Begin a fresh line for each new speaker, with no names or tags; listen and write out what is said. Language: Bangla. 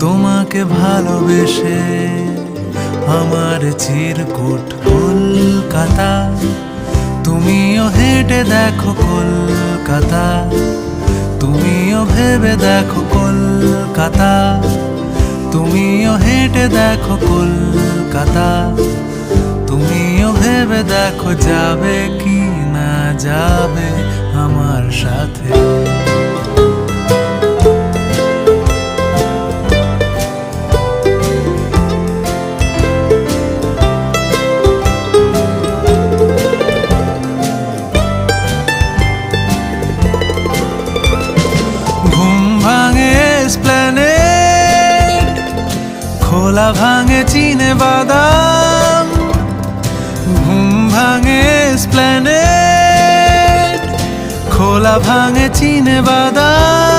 তোমাকে ভালোবেসে আমার চিরকুট কলকাতা, তুমিও হেঁটে দেখো কলকাতা, তুমিও ভেবে দেখো কলকাতা, তুমিও হেঁটে দেখো কলকাতা, তুমিও ভেবে দেখো যাবে কি না যাবে আমার সাথে। খোলা ভাঙে চিনে বাদাম, ঘুম ভাঙে এসপ্ল্যানেড, খোলা ভাঙে চিনে বাদাম।